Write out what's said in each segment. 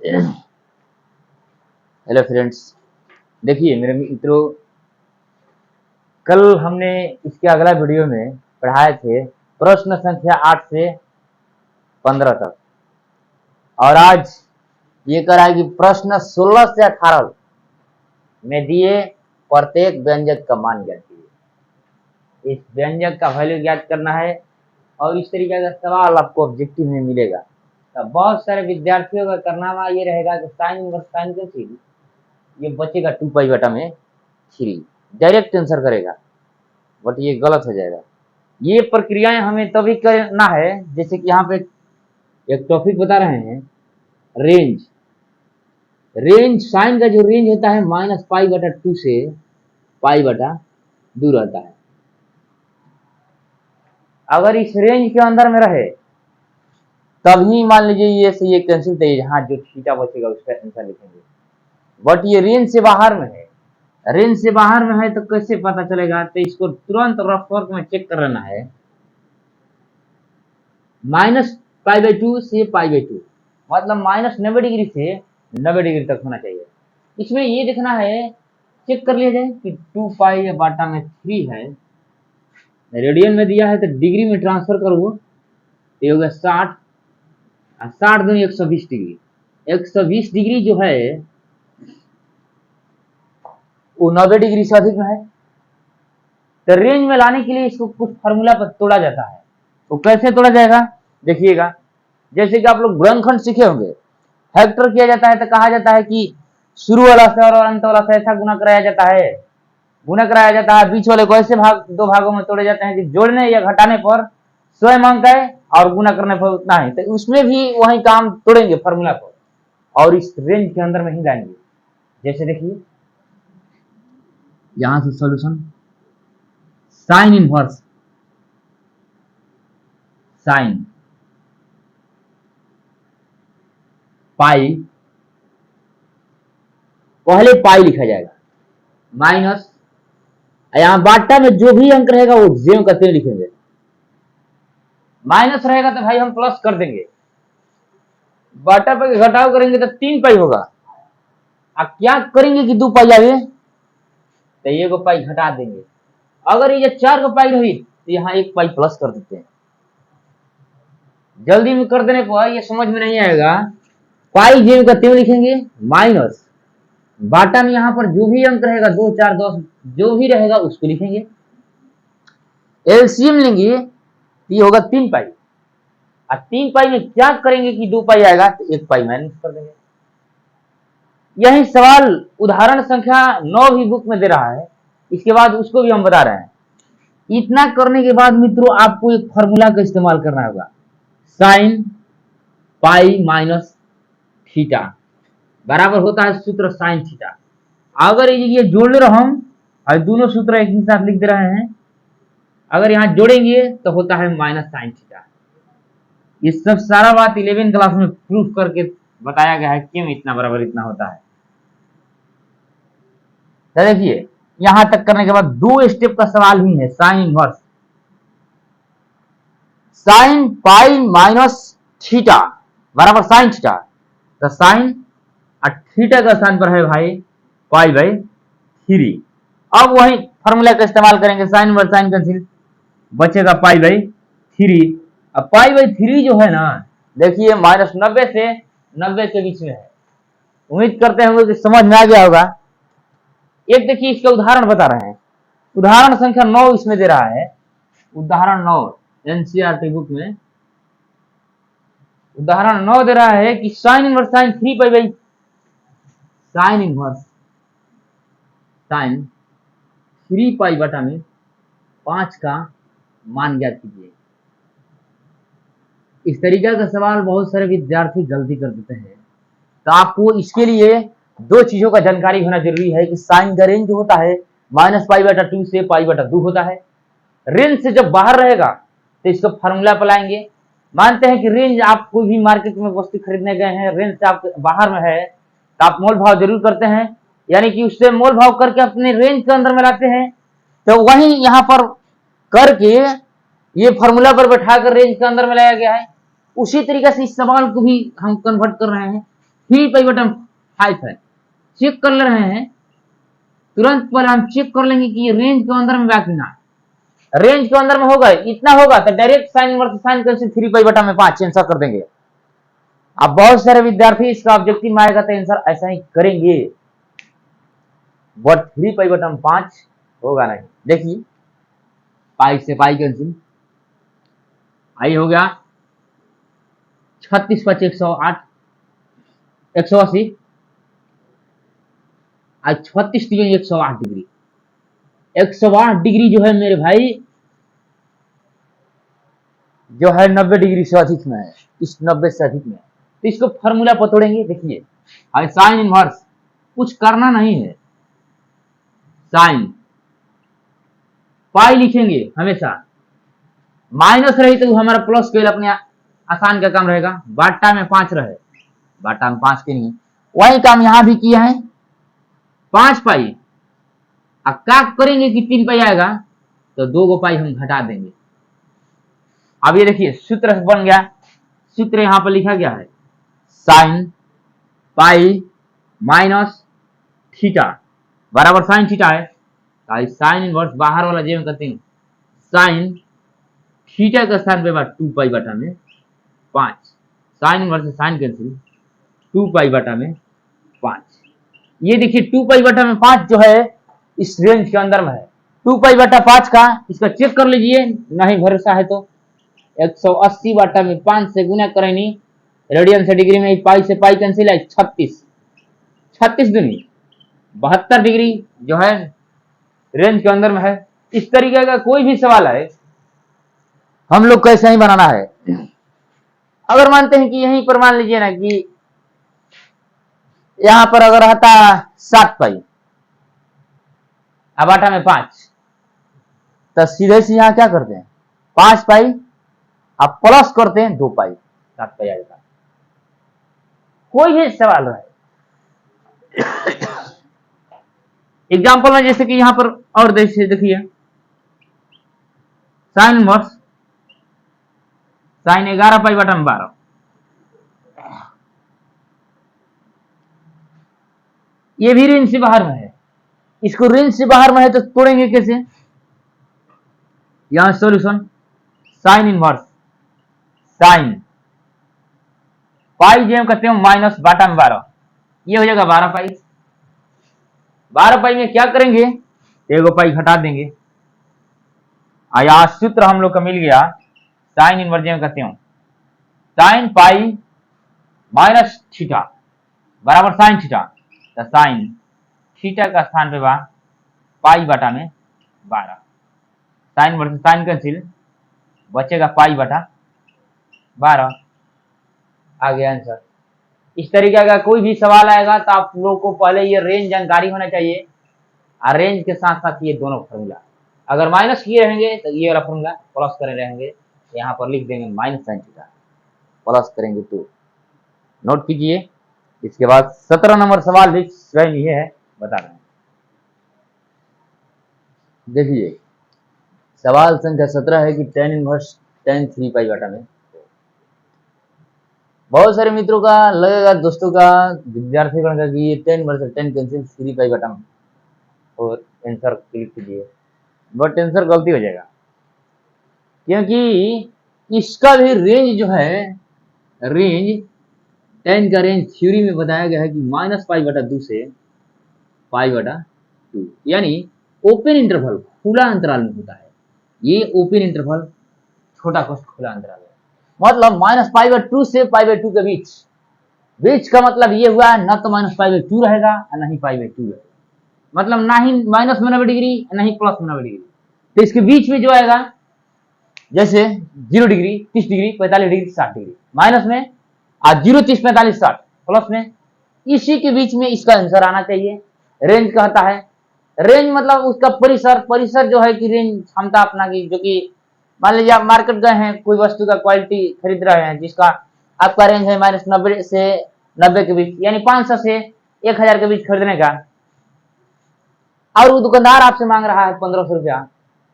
Hello friends, देखिए मेरे मित्रों, कल हमने इसके अगला वीडियो में पढ़ाए थे प्रश्न संख्या 8 से 15 तक, और आज ये कराएगी प्रश्न 16 से 18 में दिए प्रत्येक व्यंजक का मान ज्ञात कीजिए। इस व्यंजक का वैल्यू ज्ञात करना है और इस तरीके का सवाल आपको ऑब्जेक्टिव में मिलेगा। तो बहुत सारे विद्यार्थियों का करना ये रहेगा कि साइन इनवर्स साइन कैंसिल, ये बचेगा 2π/3, डायरेक्ट आंसर करेगा, बट ये गलत हो जाएगा। ये प्रक्रियाएं हमें तभी करना है, जैसे कि यहाँ पे एक टॉपिक बता रहे हैं, रेंज। साइन का जो रेंज होता है -π/2 से π/2 रहता है। अगर इस रेंज के अंदर में रहे तभी मान लीजिए ये से ये कैंसिल, तो यहाँ जो थीटा बचेगा उसका आंसर लिखेंगे। बट ये रेंज से बाहर में है, रेंज से बाहर में है तो कैसे पता चलेगा? तो इसको तुरंत रफ वर्क में चेक कर लेना है। -π/2 से π/2 मतलब -90 डिग्री से 90 डिग्री तक होना चाहिए। इसमें ये देखना है, चेक कर लिया जाए कि 2π/3 है, रेडियन में दिया है तो डिग्री में ट्रांसफर करो, ये होगा 60, 60 दूनी 120 डिग्री। 120 डिग्री जो है वो 90 डिग्री से अधिक में है। तो रेंज में लाने के लिए इसको कुछ फार्मूला पर तोड़ा जाता है। तो कैसे तोड़ा जाएगा देखिएगा। जैसे कि आप लोग गुणनखंड सीखे होंगे, फैक्टर किया जाता है तो कहा जाता है कि शुरू वाला से और अंत वाला से ऐसा गुना कराया जाता है, बीच वाले को ऐसे दो भागों में तोड़े जाते हैं कि जोड़ने या घटाने पर स्वयं अंक है और गुना करने पर उतना है। तो उसमें भी वही काम तोड़ेंगे फार्मूला को और इस रेंज के अंदर में ही लाएंगे। जैसे देखिए यहां से सॉल्यूशन, साइन इनवर्स साइन पाई, पहले पाई लिखा जाएगा माइनस, यहां बाटा में जो भी अंक रहेगा वो ज्यों का त्यों लिखेंगे। माइनस रहेगा तो भाई हम प्लस कर देंगे, बाटा पे घटाव करेंगे तो 3π होगा। अब क्या करेंगे कि 2π आगे तो ये को पाई घटा देंगे। अगर ये 4 को पाई रही तो यहाँ 1π प्लस कर देते हैं। जल्दी में कर देने पर ये समझ में नहीं आएगा, पाई ज्यों का त्यों लिखेंगे, माइनस बाटा में यहाँ पर जो भी अंक रहेगा 2, 4, 10 जो भी रहेगा उसको लिखेंगे। एलसीएम लेंगे तो ये होगा 3π। और 3π में क्या करेंगे कि 2π आएगा तो 1π माइनस कर देंगे। यही सवाल उदाहरण संख्या 9 भी बुक में दे रहा है, इसके बाद उसको भी हम बता रहे हैं। इतना करने के बाद मित्रों आपको एक फॉर्मूला का इस्तेमाल करना होगा, साइन पाई माइनस थीटा बराबर होता है सूत्र साइन थीटा। अगर ये जोड़ ले रहा हम और दोनों सूत्र एक ही साथ लिख दे रहे हैं, अगर यहाँ जोड़ेंगे तो होता है माइनस साइन थीटा। ये सब सारा बात 11 क्लास में प्रूफ करके बताया गया है क्यों इतना बराबर इतना होता है। तो देखिए यहां तक करने के बाद 2 स्टेप का सवाल ही है, sign inverse sine pi minus theta बराबर साइन थीटा। तो साइन और थीटा का स्थान पर है भाई π/3। अब वही फॉर्मूला का इस्तेमाल करेंगे, साइन इनवर्स साइन कैंसिल, बचेगा π/3। अब π/3 जो है ना, देखिए -90 से 90 के बीच में है। उम्मीद करते होंगे कि समझ में आ गया होगा। एक देखिए इसका उदाहरण बता रहे हैं, उदाहरण संख्या 9 इसमें दे रहा है, उदाहरण 9 एनसीईआरटी बुक में उदाहरण 9 दे रहा है कि sine inverse sine 3π sine inverse sine 3π/5 का मान ज्ञात कीजिए। इस तरीके का सवाल बहुत सारे विद्यार्थी गलती कर देते हैं। तो आपको इसके लिए 2 चीजों का जानकारी होना जरूरी है कि साइन का रेंज जो होता है -π/2 से π/2 होता है। रेंज से जब बाहर रहेगा तो इसको फार्मूला पर लाएंगे। मानते हैं कि रेंज आप कोई भी मार्केट में वस्तु खरीदने गए हैं, रेंज से आप बाहर में है तो आप मोल भाव जरूर करते हैं, यानी कि उससे मोल भाव करके अपने रेंज के अंदर में लाते हैं। तो वही यहाँ पर करके ये फार्मूला पर बैठा कर रेंज के अंदर में लाया गया है। उसी तरीके से इस सवाल को भी हम कन्वर्ट कर रहे हैं 3 पाई बटन 5 है। चेक कर ले रहे हैं, तुरंत पहले हम चेक कर लेंगे कि ये रेंज के अंदर में बाकी ना, रेंज के अंदर में होगा, इतना होगा तो direct sine inverse sign cancel 3 पाई बटा में 5 आंसर कर देंगे। अब बहुत सारे विद्यार्थी इसका ऑब्जेक्टिव में आएगा तो आंसर ऐसा ही करेंगे, बट 3 पाई बटा 5 होगा नहीं। देखिए पाई से पाई कैंसिल, आई हो गया 36 5 108 180, आज 36 3 108 डिग्री, 108 डिग्री जो है मेरे भाई जो है 90 डिग्री से अधिक में है, इस 90 से अधिक में। तो इसको फॉर्मूला पतोड़ेंगे। देखिए साइन इनवर्स कुछ करना नहीं है, साइन पाई लिखेंगे हमेशा, माइनस रही तो हमारा प्लस के अपने आसान का काम रहेगा, बाटा में 5 रहे, बाटा में 5 के नहीं, वही काम यहां भी किया है 5 पाई। अब क्या करेंगे कि 3 पाई आएगा तो 2 पाई हम घटा देंगे। अब ये देखिए सूत्र बन गया, सूत्र यहां पर लिखा गया है साइन पाई माइनस थीटा बराबर साइन थीटा है, साइन इनवर्स बाहर वाला जे में करते हैं साइन थीटा का स्थान पे 2 पाई बटा में 5, साइन इनवर्स से साइन कैंसिल 2 पाई बटा में 5। ये देखिए 2 पाई बटा में 5 जो है इस रेंज के अंदर में है, 2 पाई बटा 5 का इसका चेक कर लीजिए, नहीं भरोसा है तो 180 बटा में 5 से गुना करेंगे, रेडियन से डिग्री में पाई से पाई कैंसिल है 36, 36 दूनी 72 डिग्री जो है रेंज के अंदर में है। इस तरीके का कोई भी सवाल है हम लोग को ऐसा ही बनाना है। अगर मानते हैं कि यहीं पर मान लीजिए ना कि यहां पर अगर रहता 7 पाई अब आटा में 5, तो सीधे से यहां क्या करते हैं 5 पाई अब प्लस करते हैं 2 पाई 7 पाई आ जाता। कोई भी सवाल रहे एग्जाम्पल में, जैसे कि यहां पर और देखिए साइन इनवर्स साइन 11 पाई बटा में 12, ये भी रेंज से बाहर में है, इसको रेंज से बाहर में है तो तोड़ेंगे कैसे। यहां solution sine inverse sine pi जेम करते हैं माइनस बाटा में 12, ये हो जाएगा 12 पाई। 12 पाई में क्या करेंगे, एगो पाई घटा देंगे। आया सूत्र हम लोग का मिल गया साइन इनवर्स जेम करते हैं साइन पाई माइनस थीटा बराबर साइन थीटा, तो साइन थीटा का स्थान पे पाई बटा में 12, साइन वर्सेस साइन कैंसिल बचेगा पाई बटा 12, आ गया आंसर। इस तरीके का कोई भी सवाल आएगा तो आप लोग को पहले ये रेंज जानकारी होना चाहिए, और रेंज के साथ साथ ये दोनों फॉर्मूला, अगर माइनस किए रहेंगे तो ये वाला फॉर्मूला, प्लस करे रहेंगे यहाँ पर लिख देंगे माइनस साइन थीटा, प्लस करेंगे तो नोट कीजिए। इसके बाद 17 नंबर सवाल भी स्वयं ये है, बता रहे हैं। देखिए सवाल संख्या 17 है कि tan इनवर्स tan 3 पाई बटा में, बहुत सारे मित्रों का लगेगा, दोस्तों का, विद्यार्थीगण का कि ये tan इनवर्स tan कैंसिल 3 पाई बटा में, और आंसर क्लिक कीजिए, बट आंसर गलती हो जाएगा, क्योंकि इसका भी रेंज जो है, रेंज tan का रेंज थ्योरी में बताया गया है कि माइनस पाई बटा 2 से पाई बटा 2, यानी ओपन इंटरवल खुला अंतराल में होता है। ये ओपन इंटरवल छोटा कोष्ठ खुला अंतराल है, मतलब माइनस पाई बाई 2 से पाई बाई 2 के बीच, बीच का मतलब ये हुआ न तो माइनस पाई बाई 2 रहेगा और न ही पाई बाई 2 रहेगा, मतलब ना ही माइनस में 90 डिग्री न ही प्लस में 90 डिग्री। तो इसके बीच में जो आएगा जैसे 0 degree 30 degree 45 degree 60 degree, minus में और 0 30 45 60 प्लस में, इसी के बीच में इसका आंसर आना चाहिए। रेंज कहता है, रेंज मतलब उसका परिसर, परिसर जो है कि रेंज क्षमता अपना की, जो कि मान लीजिए आप मार्केट गए हैं, कोई वस्तु का क्वालिटी खरीद रहे हैं जिसका आपका रेंज है माइनस 90 से 90 के बीच, यानी 500 से 1000 के बीच खरीदने का, और वो दुकानदार आपसे मांग रहा है 1500 रुपया,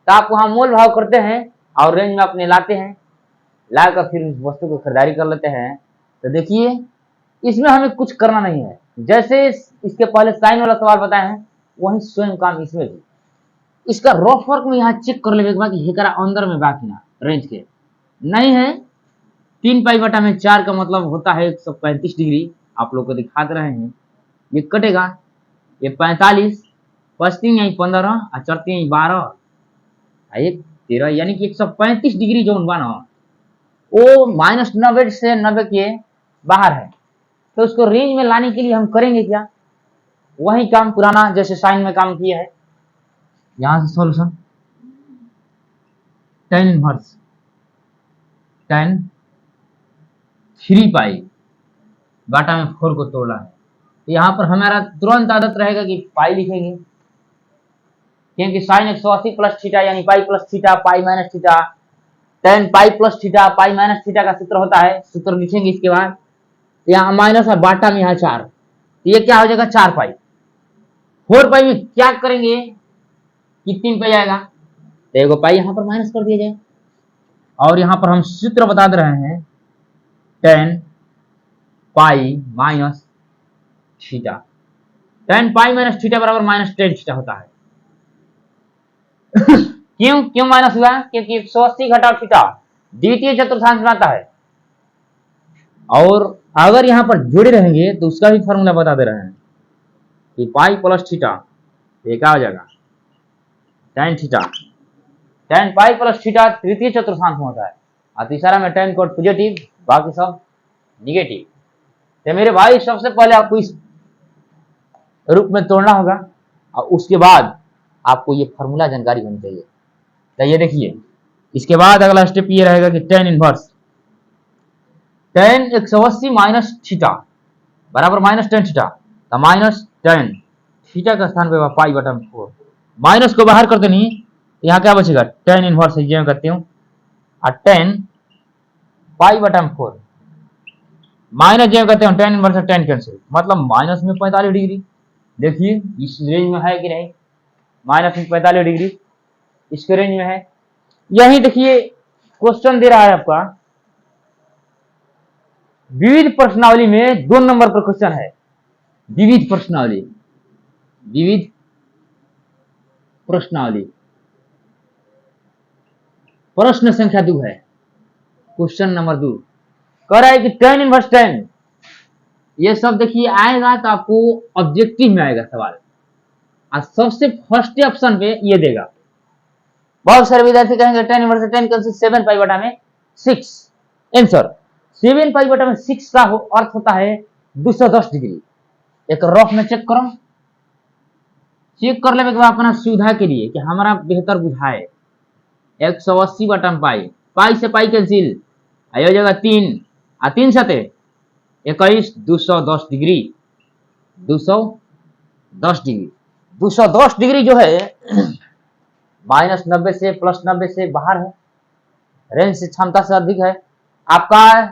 तो आप वहां मोल भाव करते हैं और रेंज में अपने लाते हैं, लाकर फिर उस वस्तु को खरीदारी कर लेते हैं। तो देखिए इसमें हमें कुछ करना नहीं है, जैसे इसके पहले साइन वाला सवाल बताए हैं वही स्वयं काम इसमें भी। इसका रफ वर्क में यहाँ चेक कर लेवे कि हेकरा अंदर में बाकी ना रेंज के नहीं है। 3π/4 का मतलब होता है 135 डिग्री। आप लोग को दिखा दे रहे हैं, ये कटेगा, ये 45 पचती यही 15 और चढ़ती यही 12 एक 13, यानी कि 135 डिग्री जोन बना वो -90 से 90 के बाहर है। तो उसको रेंज में लाने के लिए हम करेंगे क्या, वही काम पुराना जैसे साइन में काम किया है। यहां से सॉल्यूशन tan इनवर्स tan 3π/4 को तोड़ना है। तो यहाँ पर हमारा तुरंत आदत रहेगा कि पाई लिखेंगे, क्योंकि साइन 180 प्लस थीटा यानी pi plus theta pi minus theta, tan pi plus theta pi minus theta का सूत्र होता है। सूत्र लिखेंगे इसके बाद, यहाँ माइनस है बाटा में यहाँ 4, तो ये क्या हो जाएगा 4π। 4π में क्या करेंगे कि 3π आएगा, तो एगो पाई यहाँ पर माइनस कर दिया जाए। और यहाँ पर हम सूत्र बता दे रहे हैं tan pi minus theta, tan pi minus theta बराबर -tan थीटा होता है। क्यों माइनस हुआ, क्योंकि 180 घटाओ थीटा द्वितीय चतुर्थांश में आता है। और अगर यहाँ पर जुड़े रहेंगे तो उसका भी फॉर्मूला बता दे रहे हैं कि पाई प्लस थीटा ये क्या हो जाएगा tan theta, tan pi plus theta तृतीय चतुर्थांश में होता है और तीसरा में tan कोड पॉजिटिव बाकी सब निगेटिव। तो मेरे भाई सबसे पहले आपको इस रूप में तोड़ना होगा और उसके बाद आपको ये फॉर्मूला जानकारी होनी चाहिए। तो ये देखिए, इसके बाद अगला स्टेप ये रहेगा कि tan inverse tan 180 minus theta बराबर -tan थीटा, तो -tan थीटा का स्थान पे π/4 माइनस को बाहर करते नहीं, यहाँ क्या बचेगा tan इनवर्स जो करते हूँ और tan π/4 माइनस जो करते हैं tan इनवर्स tan कैंसिल, मतलब माइनस में 45 डिग्री। देखिए इस रेंज में है कि नहीं, माइनस में 45 डिग्री इसके रेंज में है। यही देखिए क्वेश्चन दे रहा है आपका विविध प्रश्नावली में 2 नंबर पर क्वेश्चन है। विविध प्रश्नावली प्रश्न संख्या 2 है, क्वेश्चन नंबर 2 कह रहा है कि tan इनवर्स tan, ये सब देखिए आएगा तो आपको ऑब्जेक्टिव में आएगा सवाल और सबसे फर्स्ट ऑप्शन पे ये देगा। बहुत सारे विद्यार्थी कहेंगे tan inverse tan cancel 7π/6 answer 7π/6 का अर्थ होता है 210 डिग्री। एक रफ में चेक करो, चेक कर लेने के बाद अपना सुविधा के लिए कि हमारा बेहतर बुझाए 180/π, पाई से पाई कैंसिल हो जाएगा 3 और 3 सते 21 210 डिग्री। 210 डिग्री जो है -90 से +90 से बाहर है, रेंज से क्षमता से अधिक है। आपका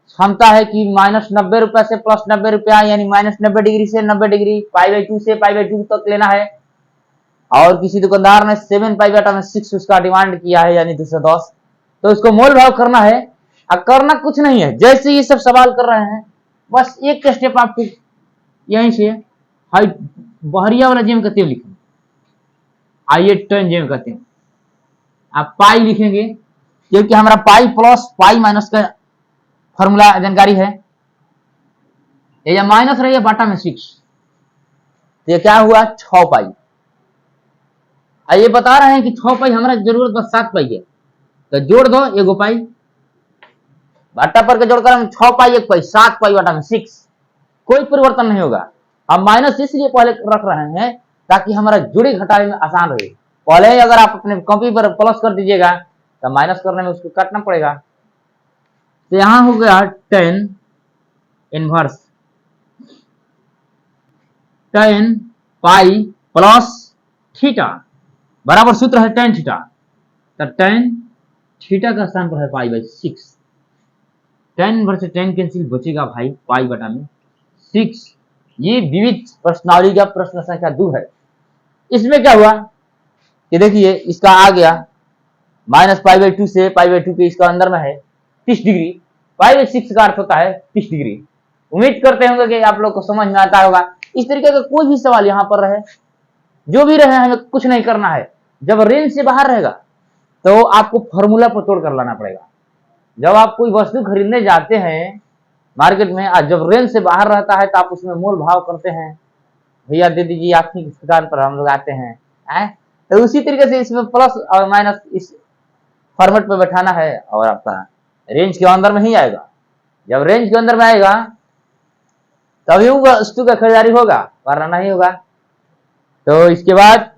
क्षमता है कि -90 रुपए से +90 रुपया यानी -90 डिग्री से 90 डिग्री π/2 से π/2 तक लेना है। और किसी दुकानदार ने 7π/6 उसका डिमांड किया है यानी 210, तो उसको मोल भाव करना है। और करना कुछ नहीं है, जैसे ये सब सवाल कर रहे हैं बस एक स्टेप आपको यहीं से हाई बहरिया वाला जेम कहते हैं लिखेंगे, आइए टर्न जेम कहते हैं आप पाई लिखेंगे, क्योंकि हमारा पाई प्लस पाई माइनस का फॉर्मूला जानकारी है। ये माइनस रही है बाटा में 6, ये क्या हुआ 6π। ये बता रहे हैं कि 6π हमारा जरूरत बस 7π है, तो जोड़ दो एगो पाई बाटा पर के जोड़कर हम 6π 1π 7π/6, कोई परिवर्तन नहीं होगा। हम माइनस इसलिए पहले रख रहे हैं ताकि हमारा जुड़ी घटाने में आसान रहे। पहले ही अगर आप अपने कॉपी पर प्लस कर दीजिएगा तो माइनस करने में उसको काटना पड़ेगा। तो यहां हो गया tan inverse tan pi plus theta बराबर सूत्र है tan थीटा, तो tan थीटा का स्थान पर है π/6। tan इनवर्स से tan कैंसिल बचेगा भाई π/6। ये विविध प्रश्नावली का प्रश्न संख्या 2 है। इसमें क्या हुआ कि देखिए इसका आ गया -π/2 से π/2 के इसका अंदर में है 30 डिग्री, π/6 का अर्थ होता है 30 डिग्री। उम्मीद करते होंगे कि आप लोग को समझ में आता होगा। इस तरीके का कोई भी सवाल यहाँ पर रहे, जो भी रहे, हमें कुछ नहीं करना है। जब रेंज से बाहर रहेगा तो आपको फॉर्मूला पर तोड़ कर लाना पड़ेगा। जब आप कोई वस्तु खरीदने जाते हैं मार्केट में, जब रेंज से बाहर रहता है तो आप उसमें मोल भाव करते हैं, भैया दे दीजिए, आपकी दुकान पर हम लोग आते हैं, तो उसी तरीके से इसमें प्लस और माइनस इस फॉर्मेट पे बैठाना है और आपका रेंज के अंदर में ही आएगा। जब रेंज के अंदर में आएगा तभी वस्तु का खरीदारी होगा, वरना नहीं होगा। तो इसके बाद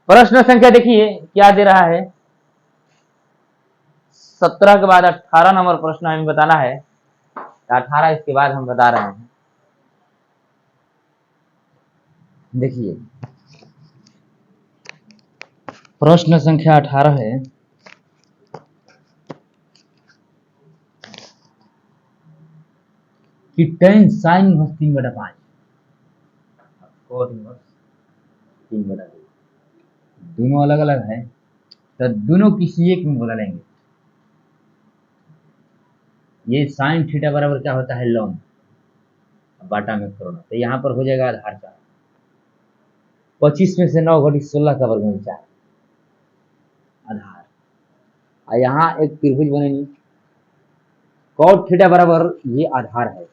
प्रश्न संख्या देखिए क्या दे रहा है। 17 के बाद 18 नंबर प्रश्न हमें बताना है। 18 इसके बाद हम बता रहे हैं। देखिए प्रश्न संख्या 18 है, कि tan sin inverse 3/5 cos inverse 3/2 दोनों अलग अलग है, तो दोनों किसी एक में बदलेंगे। ये साइन थीटा बराबर क्या होता है, लॉन्ग बाटा में करोड़, तो यहाँ पर हो जाएगा आधार 4। 25 में से 9 घटी 16 का वर्गमूल 4 आधार। और यहाँ एक त्रिभुज बनेगी, cot थीटा बराबर ये आधार है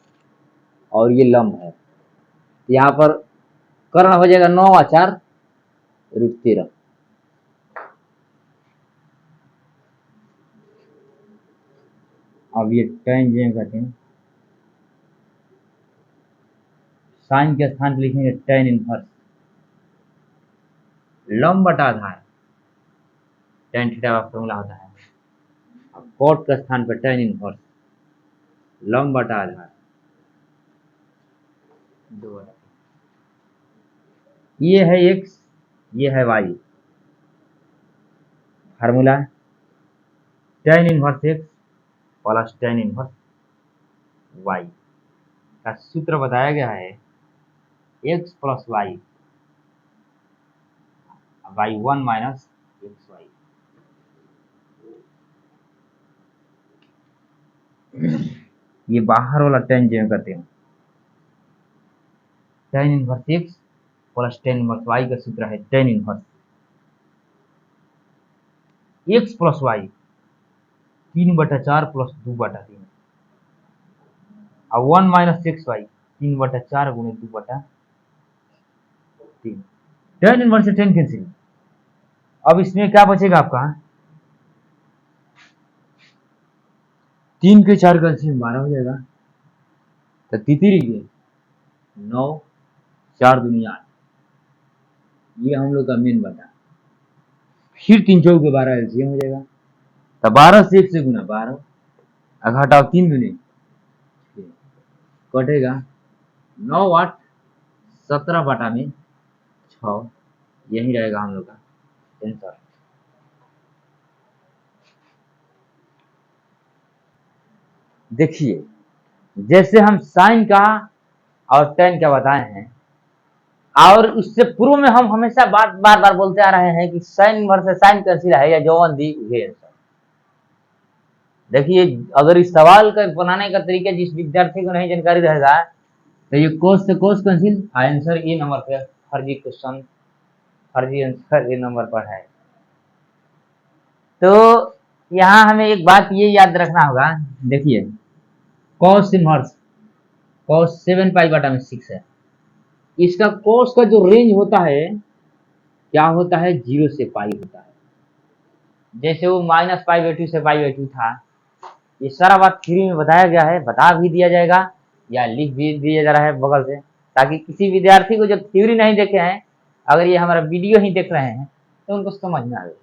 और ये लंब है। यहाँ पर कर्ण हो जाएगा 9 और 4 √13। अब ये tan जे कहते हैं, साइन के स्थान पर लिखेंगे tan इनवर्स लंब बटा आधार, tan थीटा का फॉर्मूला होता है। अब cot के स्थान पर tan इनवर्स लंब बटा आधार 2। ये है x, ये है y। Formula tan inverse x plus tan inverse y का सूत्र बताया गया है x plus y y1 minus xy। ये बाहर वाला tan जो करते हैं, tan inverse x plus tan inverse y का सूत्र है tan inverse x plus y 3/4 plus 2/3 और 1 माइनस xy 3/4 गुणे 2/3। tan इनवर्स से tan कैंसिल। अब इसमें क्या बचेगा आपका, 3 के 4 कैंसिल 12 हो जाएगा, तो तितरी के 9 4 दूनी 8, ये हम लोग का मेन बता। फिर 3 4 के 12 एलसीएम हो जाएगा, तो 12 से 1 से गुना 12, घटाओ 3 दूनी कटेगा 9 8 17 बटा में 6, यही रहेगा हम लोग का आंसर। देखिए जैसे हम साइन का और tan का बताए हैं, और उससे पूर्व में हम हमेशा बार बार बोलते आ रहे हैं कि साइन इनवर्स से साइन कैंसिल है या जौन दी उहे आंसर। देखिए अगर इस सवाल का बनाने का तरीका जिस विद्यार्थी को नहीं जानकारी रहेगा, तो ये कोस से कोस कैंसिल, आंसर ये नंबर पे फर्जी क्वेश्चन, फर्जी आंसर ये नंबर पर है। तो यहाँ हमें एक बात ये याद रखना होगा। देखिए cos इनवर्स cos 7 पाई बटा में 6 है, इसका cos का जो रेंज होता है क्या होता है, 0 से पाई होता है। जैसे वो -π/2 से π/2 था, ये सारा बात थ्योरी में बताया गया है, बता भी दिया जाएगा या लिख भी दिया जा रहा है बगल से, ताकि किसी विद्यार्थी को जो थ्योरी नहीं देखे हैं, अगर ये हमारा वीडियो ही देख रहे हैं तो उनको समझ में आ जाए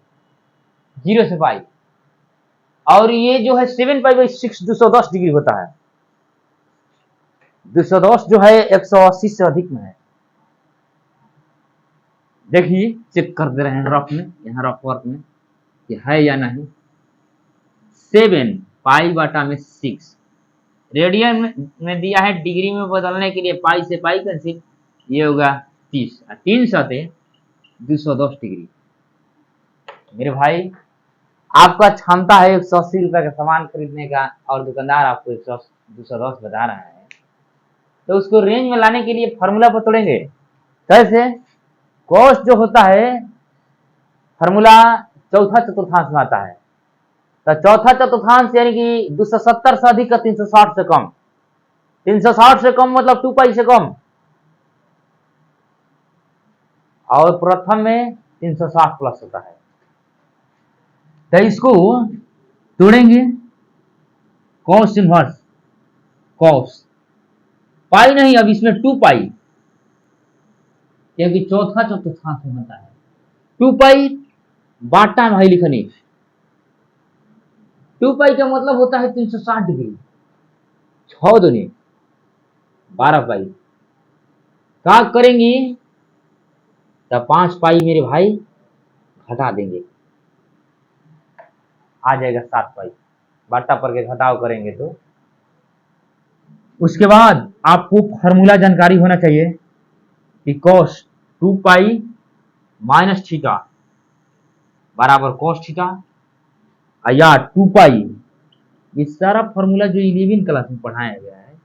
0 से पाई। और ये जो है 7π/6 210 डिग्री होता है। 210 जो है 180 से अधिक में है। देखिए चेक कर दे रहे हैं रफ में, यहाँ रफ वर्क में कि है या नहीं। 7 पाई बटा में 6 रेडियन में दिया है, डिग्री में बदलने के लिए पाई से पाई कैंसिल, ये होगा 30, 3 सते 210 डिग्री। मेरे भाई आपका क्षमता है 180 रुपए का सामान खरीदने का और दुकानदार आपको 210 बता रहा है, तो उसको रेंज में लाने के लिए फॉर्मूला पर तोड़ेंगे। कैसे? कॉस्ट जो होता है फॉर्मूला चौथा चतुर्थांश में आता है, तो चौथा चतुर्थांश यानी कि 270 से अधिक का 360 से कम, 360 से कम मतलब 2 पाई से कम, और प्रथम में 360 प्लस होता है। तो इसको तोड़ेंगे कॉस इनवर्स कॉस पाई नहीं, अब इसमें 2 पाई, क्योंकि चौथा चतुर्थांश में होता है। 2 पाई बाटा में लिखनी, 2 पाई का मतलब होता है 360 डिग्री, 6 दूनी 12 पाई। क्या करेंगी? तो 5 पाई मेरे भाई घटा देंगे, आ जाएगा 7 पाई। बाटा पर के घटाव करेंगे तो उसके बाद आपको फॉर्मूला जानकारी होना चाहिए कि कॉस 2 पाई माइनस थीटा बराबर कॉस थीटा, या 2 पाई, ये सारा फॉर्मूला जो 11 क्लास में पढ़ाया गया है,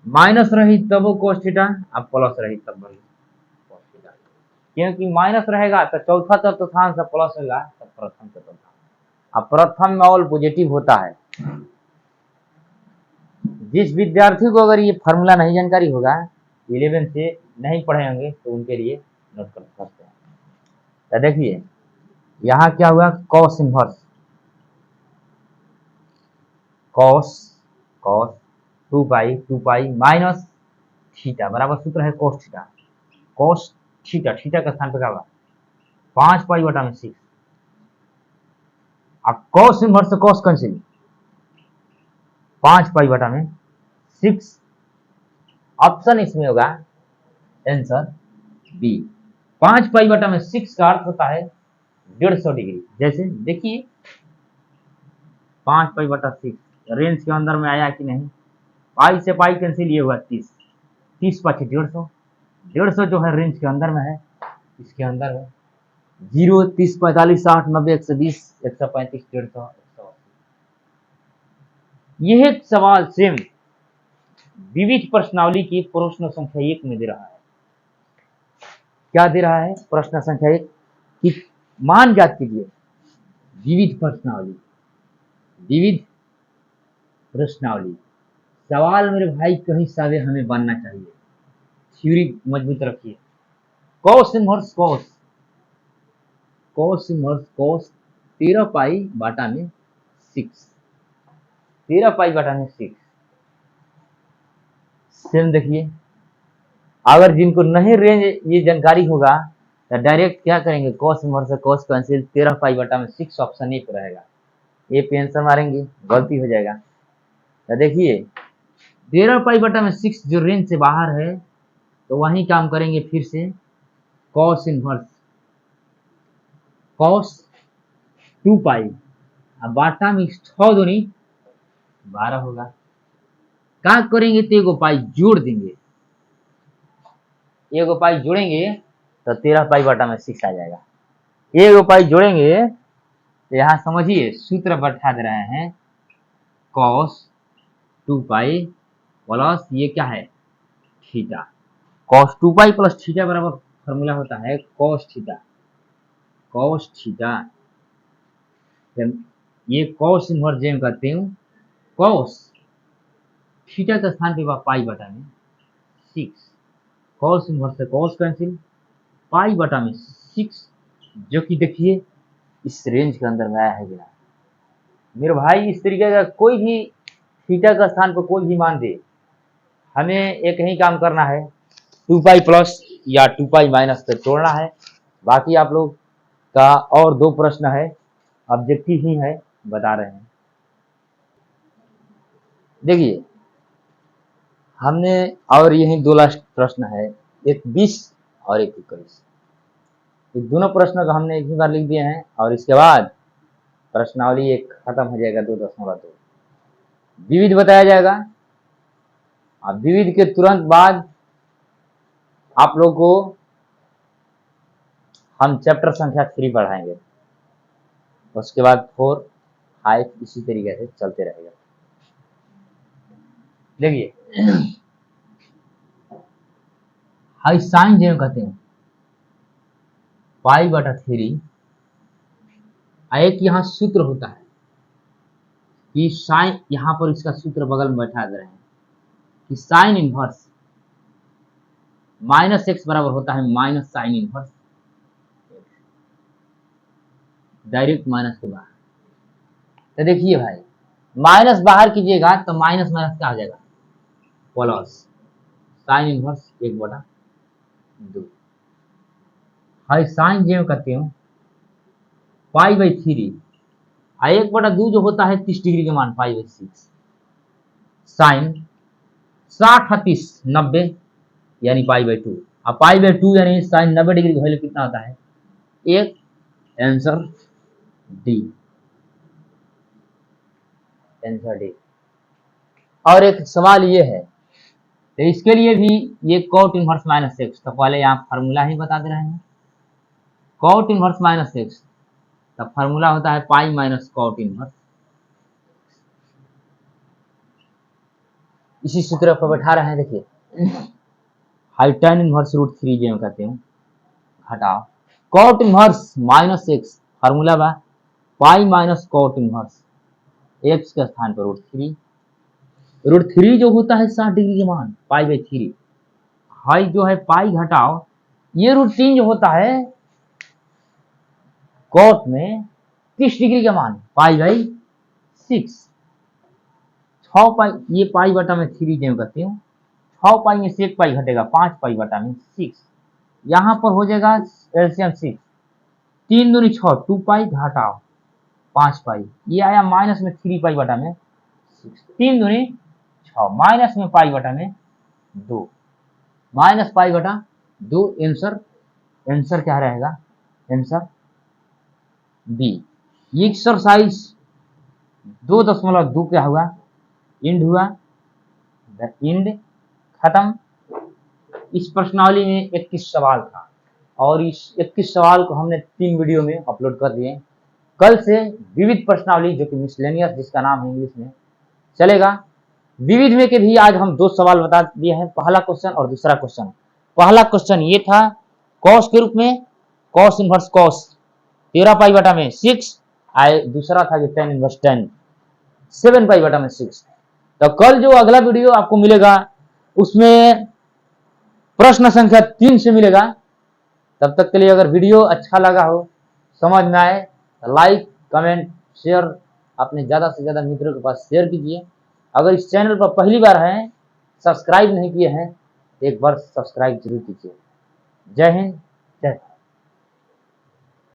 माइनस रही तब वो कॉस थीटा, अब प्लस रही तब कॉस थीटा, क्योंकि माइनस रहेगा तो चौथा चतुर्थांश प्लस होगा तो प्रथम चतुर्थांश। अब प्रथम में ऑल पॉजिटिव होता है। जिस विद्यार्थी को अगर ये फॉर्मूला नहीं जानकारी होगा, 11 से नहीं पढ़े होंगे, तो उनके लिए नोट कर सकते हैं। तो देखिए यहाँ क्या हुआ, cos inverse cos cos 2 pi minus theta बराबर सूत्र है cos theta. Cos theta, theta का स्थान पे क्या होगा 5 पाई बटा में 6। अब कॉस इनवर्स से कॉस कैंसिल, 5 पाई बटा में 6, ऑप्शन इसमें होगा आंसर बी। 5 पाई बटा में 6 का अर्थ होता है 150 डिग्री। जैसे देखिए 5 पाई बटा 6 रेंज के अंदर में आया कि नहीं, पाई से पाई कैंसिल, ये हुआ 30, 30 पाछे 150, 150 जो है रेंज के अंदर में है, इसके अंदर है 0, 30, 45, 60, 90, 120, 135, 150, 180। यह सवाल सेम विविध प्रश्नावली की प्रश्न संख्या 1 में दे रहा है। क्या दे रहा है? प्रश्न संख्या 1 कि मान ज्ञात कीजिए। विविध प्रश्नावली, विविध प्रश्नावली सवाल मेरे भाई कहीं सारे हमें बनना चाहिए, थ्योरी मजबूत रखिए। Cos inverse cos, cos inverse cos 13 पाई बाटा में 6, 13 पाई बाटा में 6। सेम देखिए, अगर जिनको नहीं रेंज ये जानकारी होगा तो डायरेक्ट क्या करेंगे, कॉस इनवर्स से कॉस कैंसिल, 13 पाई बटा में 6 ऑप्शन ए पर रहेगा, ए पे आंसर मारेंगे, गलती हो जाएगा। तो देखिए 13 पाई बटा में 6 जो रेंज से बाहर है, तो वहीं काम करेंगे फिर से कॉस इनवर्स कॉस 2 पाई, अब बाटा में 6 दूनी 12 होगा। क्या करेंगे तो एगो पाई जोड़ देंगे, एगो पाई जोड़ेंगे तो 13 पाई बटा में 6 आ जाएगा। एगो पाई जोड़ेंगे तो यहाँ समझिए सूत्र बैठा दे रहे हैं, कॉस 2 पाई प्लस ये क्या है theta, cos 2 pi plus theta बराबर फॉर्मूला होता है कॉस थीटा, कॉस थीटा। ये कॉस इनवर्स जेम करते हूँ, कॉस थीटा के स्थान पे पाई बटा में 6, कॉस इनवर्स से कॉस कैंसिल, पाई बटा में 6, जो कि देखिए इस रेंज के अंदर में आया है बिना। मेरे भाई इस तरीके का कोई भी थीटा का स्थान पर कोई भी मान दे, हमें एक ही काम करना है, 2 पाई प्लस या 2 पाई माइनस पे तोड़ना है। बाकी आप लोग का और 2 प्रश्न है, ऑब्जेक्टिव ही है, बता रहे हैं। देखिए हमने और यही 2 लास्ट प्रश्न है, एक 20 और एक 21। ये दोनों प्रश्न को हमने एक ही बार लिख दिए हैं, और इसके बाद प्रश्नावली एक खत्म हो जाएगा 2.2। विविध बताया जाएगा, अब विविध के तुरंत बाद आप लोग को हम चैप्टर संख्या 3 पढ़ाएंगे, उसके बाद 4, 5 इसी तरीके से चलते रहेगा। देखिए हाई साइन जो कहते हैं पाई बटा 3, एक यहाँ सूत्र होता है कि साइन, यहाँ पर इसका सूत्र बगल में बैठा दे रहे हैं कि साइन इनवर्स माइनस एक्स बराबर होता है minus sine inverse, direct minus के बाहर। तो देखिए भाई, माइनस बाहर कीजिएगा तो माइनस माइनस क्या आ जाएगा, plus sine inverse 1/2। High sine जो कहते हो पाई बाई 3, 1/2 जो होता है 30 डिग्री के मान पाई बाई 6, साइन 60 30 90 यानी पाई बाई 2, अब पाई बाई 2 यानी साइन 90 डिग्री का वैल्यू कितना होता है 1, आंसर डी, आंसर डी। और एक सवाल ये है, तो इसके लिए भी ये कॉट इनवर्स माइनस एक्स, तो पहले यहाँ फार्मूला ही बता दे रहे हैं, कॉट इनवर्स माइनस एक्स, तब फार्मूला होता है पाई माइनस कॉट इनवर्स। इसी सूत्र पर बैठा रहे हैं, देखिए हाई tan इनवर्स रूट 3 जो कहते हैं घटाओ cot inverse minus x, formula बा pi minus cot inverse x के स्थान पर रूट 3 जो होता है 60 डिग्री के मान पाई बाई 3, हाई जो है पाई घटाओ ये रूट 3 जो होता है कॉट में 30 डिग्री का मान पाई बाई 6, 6 पाई, ये पाई बटा में 3 जो कहते हैं 6 पाई में से 1 पाई घटेगा 5 पाई बटा में 6, यहाँ पर हो जाएगा एलसीएम 6, 3 दूनी 6, 2 पाई घटाओ 5 पाई, ये आया माइनस में 3 पाई बटा में 6, 3 दूनी 6 माइनस में पाई बटा में 2, माइनस पाई बटा 2, आंसर क्या रहेगा, आंसर बी। ये एक्सरसाइज 2.2 क्या हुआ, इंड हुआ, इंड खत्म। इस प्रश्नावली में 21 सवाल था और इस 21 सवाल को हमने 3 वीडियो में अपलोड कर दिए। कल से विविध प्रश्नावली जो कि मिसलेनियस जिसका नाम है इंग्लिश में चलेगा, विविध में के भी आज हम 2 सवाल बता दिए हैं, पहला क्वेश्चन और दूसरा क्वेश्चन। पहला क्वेश्चन ये था कॉस के रूप में कॉस इनवर्स कॉस 13 पाई बटा में 6, दूसरा था कि tan इनवर्स tan 7 पाई बटा में 6। तो कल जो अगला वीडियो आपको मिलेगा उसमें प्रश्न संख्या 3 से मिलेगा। तब तक के लिए अगर वीडियो अच्छा लगा हो, समझ में आए तो लाइक कमेंट शेयर अपने ज़्यादा से ज़्यादा मित्रों के पास शेयर कीजिए। अगर इस चैनल पर पहली बार हैं, सब्सक्राइब नहीं किए हैं, एक बार सब्सक्राइब जरूर कीजिए। जय हिंद, जय भारत।